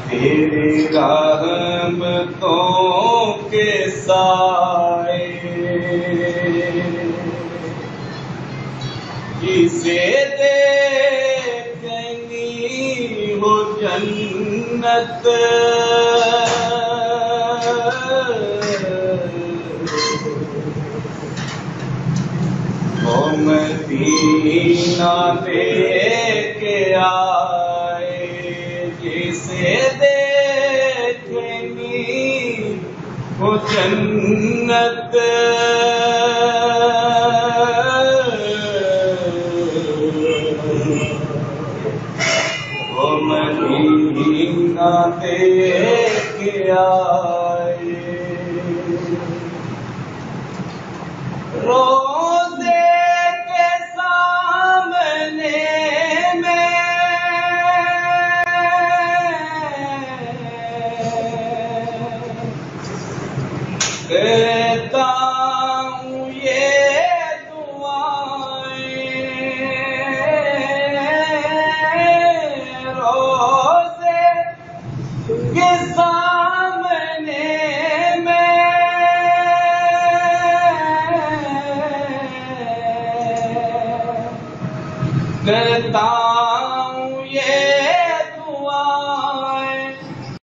तेरे रहमतों के साए जिसे देखनी हो जन्नत वो मदीना लेके आए जिसे देखनी हो जन्नत वो मदीना लेके आए रोज़े के सामने में देता हूँ ये दुआएं रोज़े के सामने देता हूँ ये